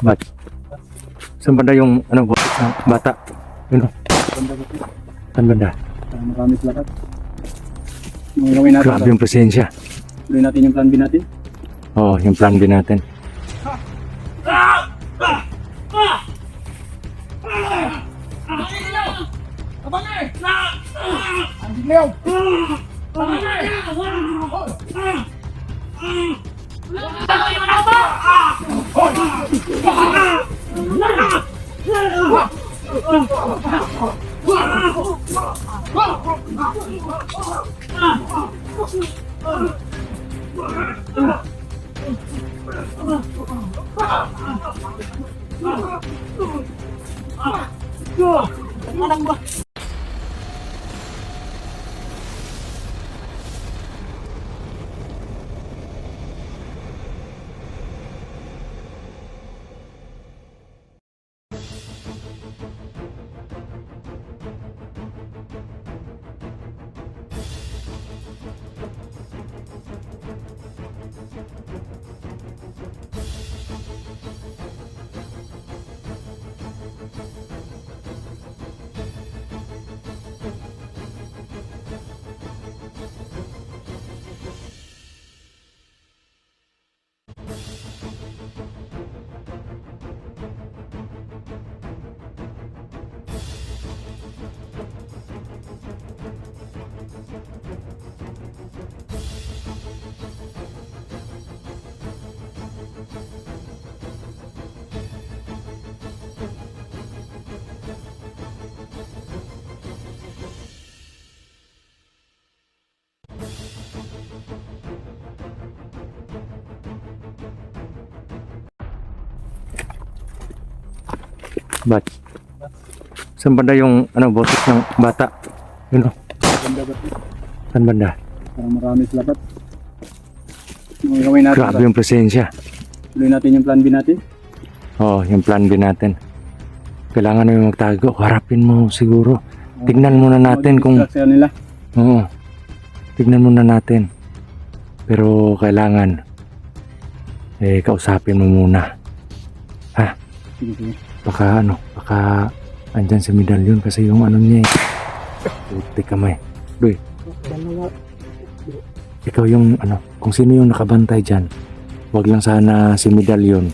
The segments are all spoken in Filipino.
Ba't? Saan banda yung bata? Yun o. Saan banda? Marami lahat. Mga gawin natin. Grabe yung presensya. Tuloy natin yung plan B natin. Oo, yung plan B natin. Ba't? Saan banda yung botik ng bata? Yun o. Ganda ba? Saan banda? Marami lahat. Mga gawin natin. Grabe yung presensya. Tuloy natin yung plan B natin. Oo, yung plan B natin. Kailangan namin magtago. Harapin mo siguro. Tignan muna natin kung... Mag-distract nila. Oo. Tignan muna natin. Pero kailangan kausapin mo muna. Ha? Sige, sige. Baka andyan si medalyon kasi yung niya eh. Puti kamay. Doy, ikaw yung kung sino yung nakabantay dyan, wag lang sana si medalyon.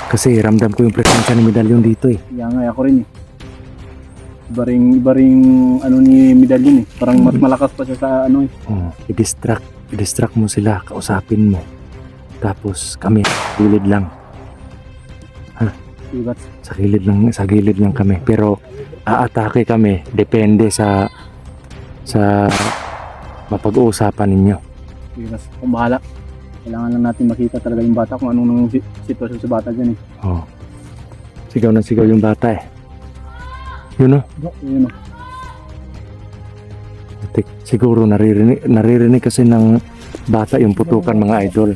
Kasi ramdam ko yung presensya ni medalyon dito eh. Kaya nga ako rin eh. Iba ring ni medalyon eh. Parang mas malakas pa siya sa eh. I-distract mo sila, kausapin mo. Tapos kami, gilid lang. Ibat. Sa gilid lang kami. Pero aatake kami, depende sa mapag-uusapan ninyo. Ibat. Kung bahala. Kailangan lang natin makita talaga yung bata kung anong sitwasyon sa bata dyan eh. Oh. Sigaw na sigaw yung bata eh. Yun o. Yun o. Siguro naririnig kasi ng bata yung putukan mga idol.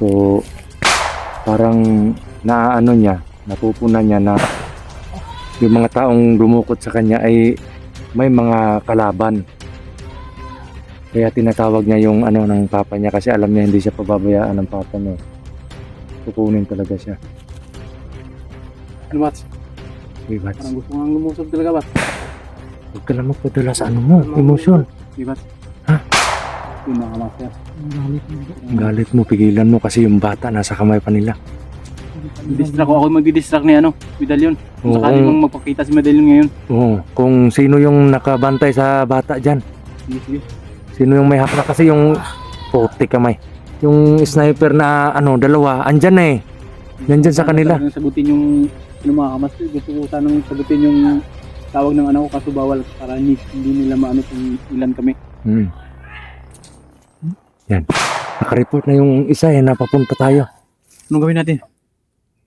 So parang napupunan niya na yung mga taong dumukot sa kanya ay may mga kalaban. Kaya tinatawag niya yung ng papa niya kasi alam niya hindi siya pababayaan ng papa niya. Kukunin talaga siya. Ano Bats? Okay, Bats. Parang gusto nga lumusog talaga Bats. Huwag ka lang magpadala sa emosyon. Bats. Ha? Yung mga master. Ang galit mo, pigilan mo kasi yung bata nasa kamay pa nila. Distract ako magdi-distract ni medalyon. Kung Oo. sakali mong magpakita si medalyon ngayon. Oo, kung sino yung nakabantay sa bata dyan. Sige. Sino yung may hapla kasi yung puti kamay. Yung sniper na dalawa, andyan na eh. Nandyan sa kanila. Talagang sagutin yung mga kamaster. Gusto ko sanang sagutin yung tawag ng ko kaso bawal para hindi nila maano kung ilan kami. Yan. Nakareport na yung isa napapunta tayo. Anong gawin natin?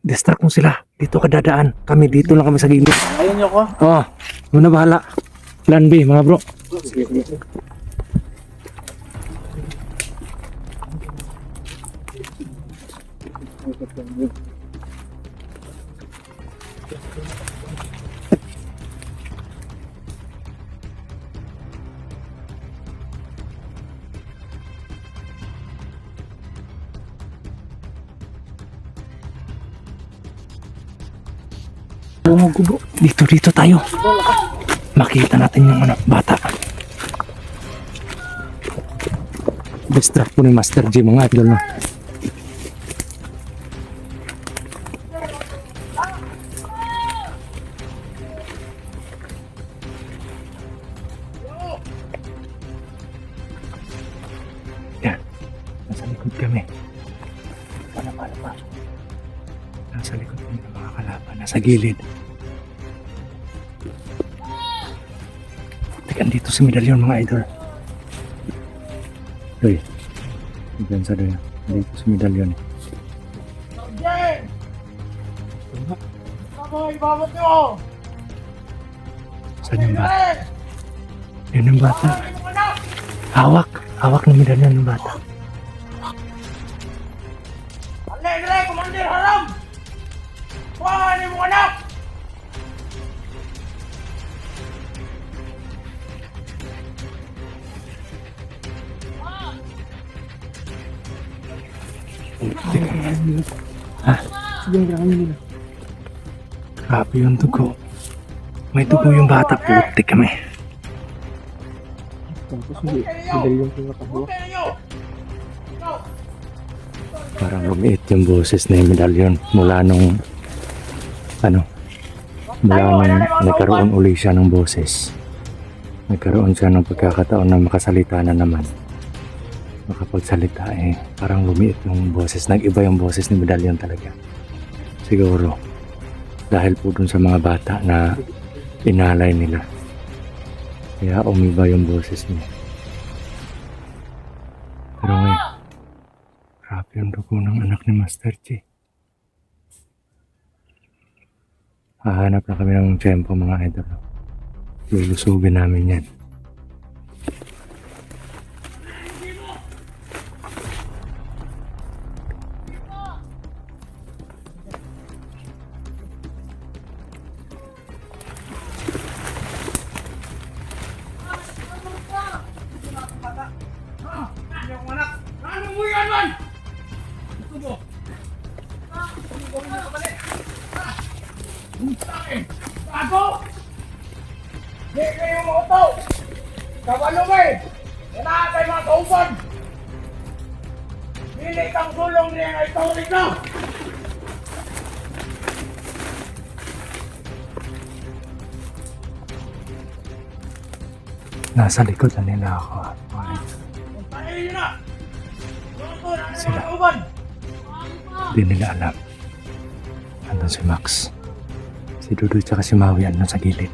Distract mo sila. Dito ka dadaan. Kami dito lang kami sa gilid. Ayaw niyo ako? Oo. Muna bahala. Plan B mga bro. Sige. Gubo. Dito tayo. Makita natin yung bata. Best trap po ni Master G mga idol no. Yan. Nasa likod kami. Wala pa. Nasa likod kami ng mga kalaban. Nasa gilid. Tekan dito sa medalyon mga idol. Uy. Diyan sa doon. Dito sa medalyon. Saan yung bata? Yun yung bata. Hawak. Hawak ng medalyon ng bata. Alay, Komandir Haram! Kuha ni mo anak! Ha? Sige, gano'n nila. Grabe yung dugo. May dugo yung bata. Putik kami. Tapos hindi, medalyon ko nakahawak. Buti ninyo! Parang lumiit yung boses na yung medalyon mula nung nagkaroon uli siya ng boses. Nagkaroon siya ng pagkakataon na makasalita na naman. Makapagsalita parang lumiit yung boses. Nag-iba yung boses ni medalyon talaga. Siguro dahil po dun sa mga bata na inalay nila. Kaya umiba yung boses niya. Pero ngayon, grabe yung dugo ng anak ni Master G. Hahanap na kami ng tiyempo mga idol. Lulusugin namin yan. Yung anak! Ano mo yan man? Ito mo! Bago! Di kayo mo ito! Kabalo mo eh! Wala kayo mga kauban! Hindi kang sulong niya nga ito rito! Nasa likod na nila ako. Puntahin nyo na! Sila. Mga kauban! Hindi nila alam. Andun si Max. Si Dudoy tsaka si Maui andun sa gilid.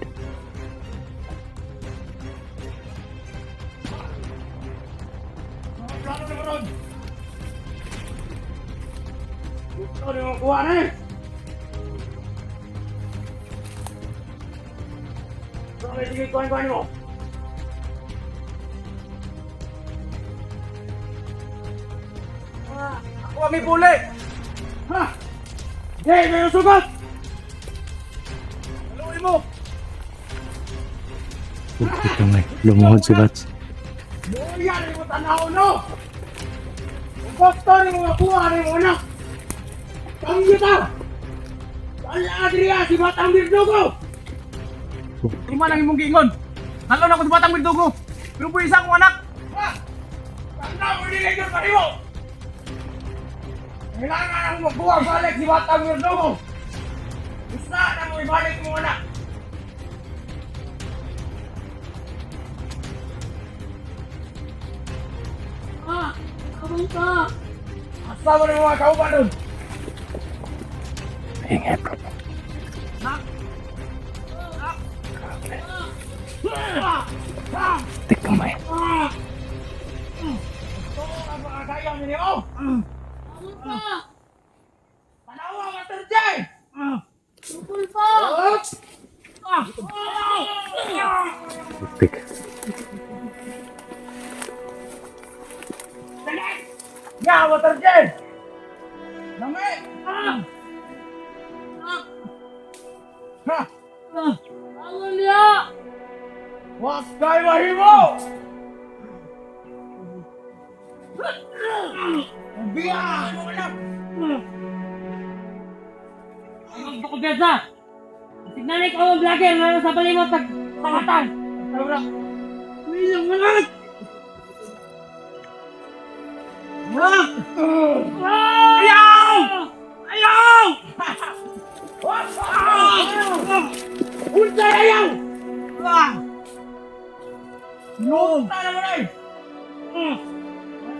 Mga plano na karon! Gusto nyo makuha na eh! Bakit sige kuhan-kuhan mo? Ako kami puli! Ha? Hey, may sugat! Haluin mo! Putik kami. Lumuhod si Bats. Buyan mo tanaw no! Kung gusto ni mo makuha ni mo anak! Tanggi ta! Wala Adria si Batang Birdugo! Di man ang imong giingon! Halo na ko si Batang Birdugo! Pero po isa kong anak! Ha? Tanda mo nila yun pa rin mo! Kailangan ang magbuha balik si Batang Birdugo! Isa na mo ibalik mo anak! Abang ka! Asa mo na mga kauban doon? Ingay bro. Nak! Grabe. Ah! Ah! Putik kami. Ah! Ito ang mga kaya niyo! Abang ka! Panawa, Master Jay! Tukul pa! Putik. Ya, Master Jay! Nami! Ha! Bangun dia! Wag kayo mahimo! Biya! Ano anak? Abang ko biasa! Tignan ikaw ang vlogger na nasa balimot pangatan. Tara. Bilang mangat. Ayaw! Ayaw! Unsa ayaw! Sinunta naman ay!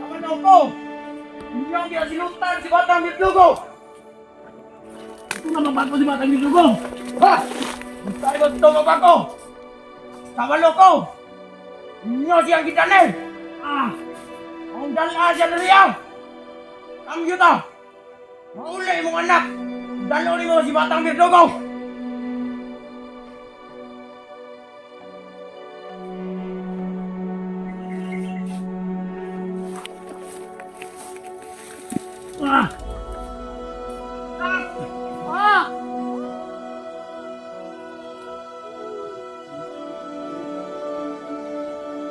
Naman daw ko! Hindi ang sinuntan si Batang Bitlugo! Ito na mabago si Batang Bitlugo! Ha! Tayo ba ito mabago? Kawalo ko! Inyo siyang gitanay! Ang dalaan siya na riyaw! Ang yuta! Maulay mong anak! Dalo ni mo si Batang Bitlugo! Ah!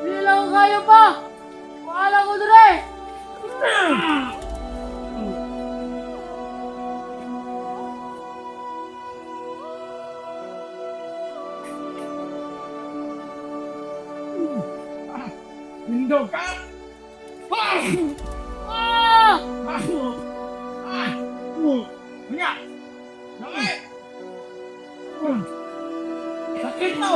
Hindi lang ako kaya pa! Wala ko dire! Hindog ka! Ah! Kanya! Sakit! Sakit to!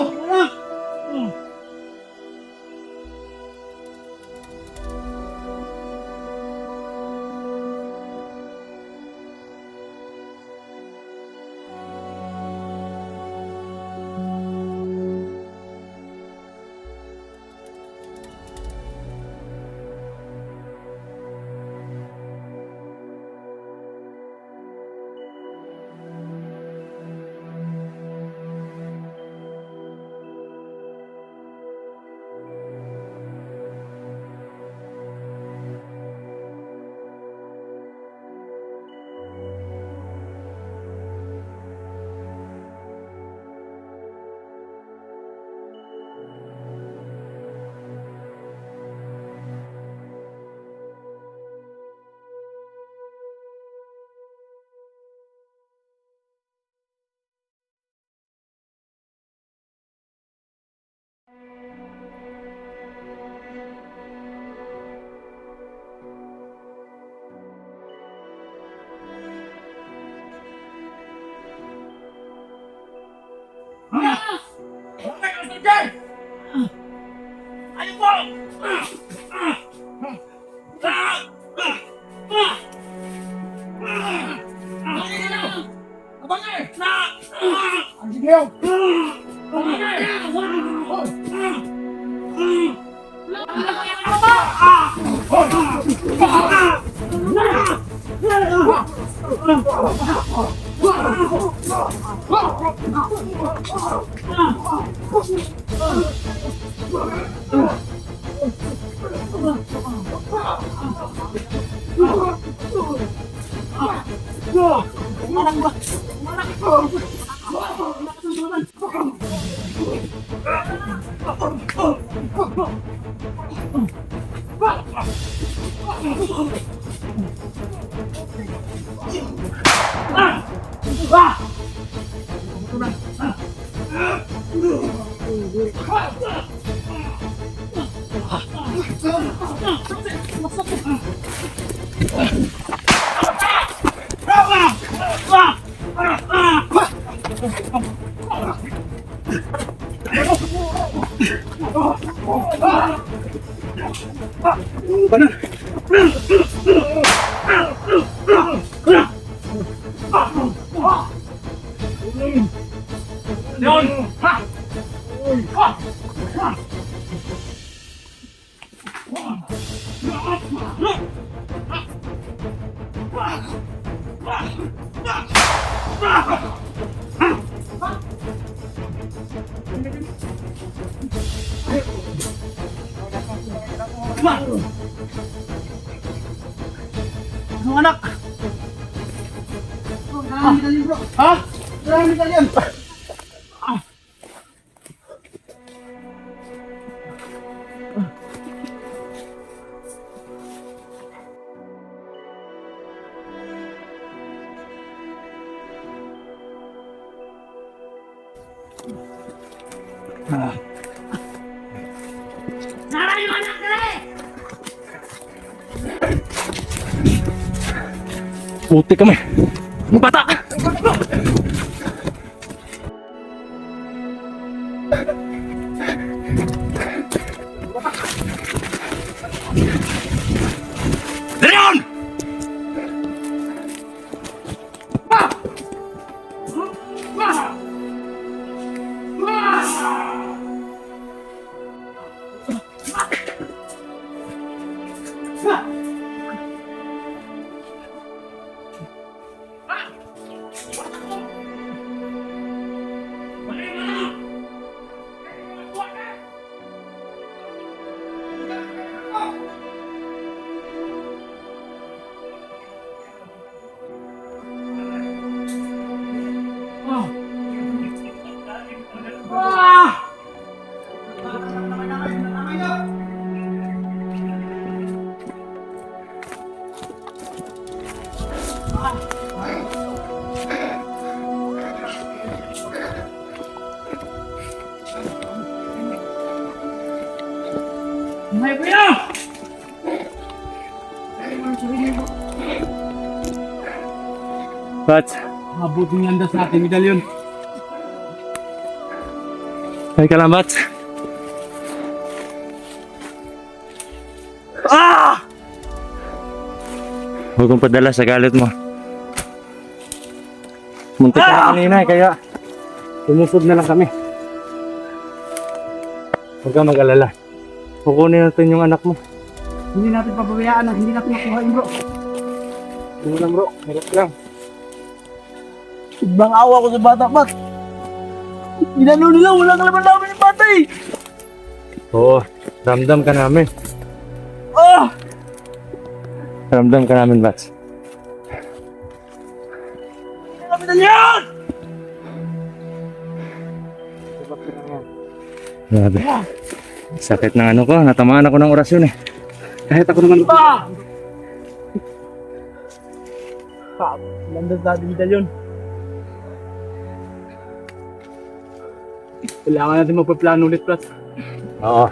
Bakit ang sundin? Ano po? Abangay! Ang sigaw! Abangay! Leon! Ang anak! Ha? Maraming medalyon! Naray mo anak nila eh! Puti kami. Mga bata! Darion! May kuya! Bats, Mabuting landas natin, medalyon. ay ka lang, Bats. Ah! Huwag kong padala sa galit mo. Muntik ka na kanina eh, kaya umusod na lang kami. Huwag kang mag-alala. Kukunin natin yung anak mo. Hindi natin pababayaan ang hindi natin makuhain, bro. Ano lang bro, hirap lang. Ibang awa ko sa bata, Pat. Ginano nila, walang kalaban namin yung bata eh. Oo, ramdam ka namin. Ah! Ramdam ka namin, Bats. Hindi namin medalyon! Grabe. Sakit ng ano ko, natamaan ako ng orasyon eh. Kahit ako naman. Ah! Landas natin, medalyon. Kailangan natin magpaplano ulit, Pat. Oo.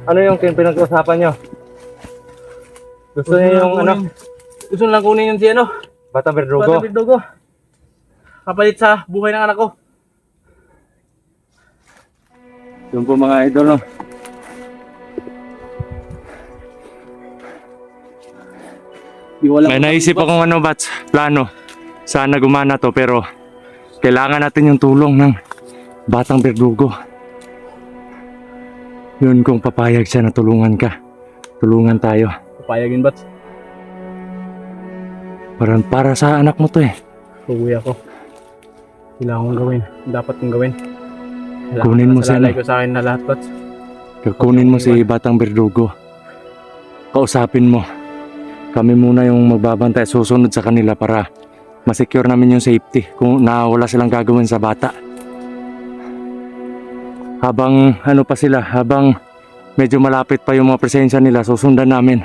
Ano yung pinag-usapan nyo? Gusto niyo yung ano? Gusto lang kunin yung si ano? Bata Verdugo? Bata Verdugo. Kapalit sa buhay ng anak ko. Yung po mga idol, no? Di wala May naisip akong ano, Bats, plano. Sana gumana to, pero kailangan natin yung tulong ng Batang Verdugo. Yun kung papayag siya na tulungan ka. Tulungan tayo. Papayagin, Bats. Para sa anak mo to eh. Uuwi ako. Kailangan kong gawin. Dapat kong gawin. Kunin mo siya, Salalay ko sa akin na lahat, Bats. Kunin mo si Batang Verdugo. Kausapin mo. Kami muna yung magbabantay, susunod sa kanila para masecure namin yung safety kung wala silang gagawin sa bata. Habang ano pa sila, habang medyo malapit pa yung mga presensya nila, susundan namin.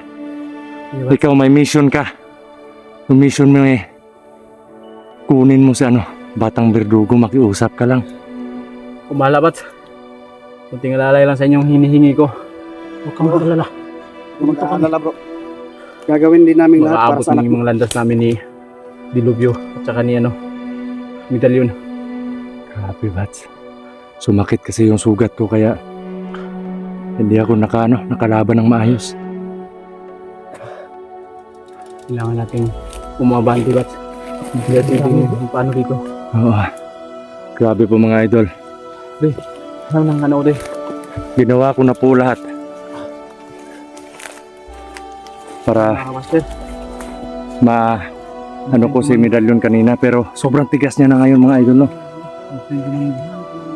Ikaw may mission ka. Yung mission mo eh, kunin mo si Batang Verdugo, makiusap ka lang. Kumala, Bats. Kunting alalay lang sa inyong hinihingi ko. Huwag kang mag-alala. Huwag kang mag-alala, bro. Gagawin din namin lahat para Makaabot sa anak ng mga landas namin ni Dilubyo at saka ni Medalyon. Grabe, Bats. Sumakit kasi yung sugat ko kaya hindi ako nakalaban ng maayos. Kailangan natin umabante, Bats. Hindi natin kung paano dito. Oo. Grabe po mga idol. Ano nang ano ulit? Ginawa ko na po lahat para Nakamaster. ano ko si Medalyon kanina, pero sobrang tigas niya na ngayon mga idol, no?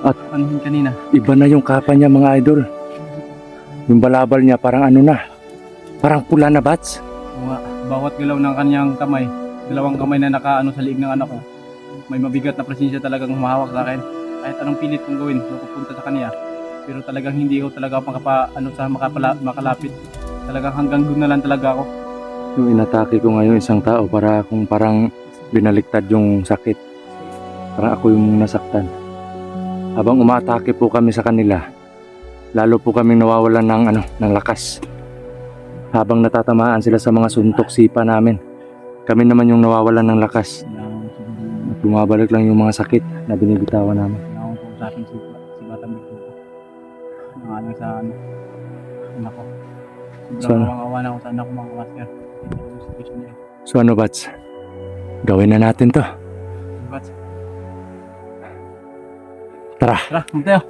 At anuhin kanina. Iba na yung kapa niya mga idol. Yung balabal niya parang parang pula na, Bats. Bawat galaw ng kanyang kamay, dalawang kamay na nakaano sa liig ng anak ko, may mabigat na presensya talagang humahawak sa akin. Kahit anong pilit kong gawin, mapupunta sa kanya. Pero talagang hindi ko talaga makalapit. Talagang hanggang doon na lang talaga ako. Yung inatake ko ngayon isang tao para akong parang binaliktad yung sakit. Parang ako yung nasaktan. Habang umaatake po kami sa kanila, lalo po kaming nawawalan ng ng lakas. Habang natatamaan sila sa mga suntok sipa namin, kami naman yung nawawalan ng lakas. At bumabalik lang yung mga sakit na binibitawan namin. Kailangan ko sa akin si Batang Bigdugo. Nangalang sa anak ko. So, Sobrang ano? awang-awa na ako sa anak ko mga master. Ito yung situation niya. So ano, Bats? Gawin na natin to. Bats, Tara! tara, kumtayo.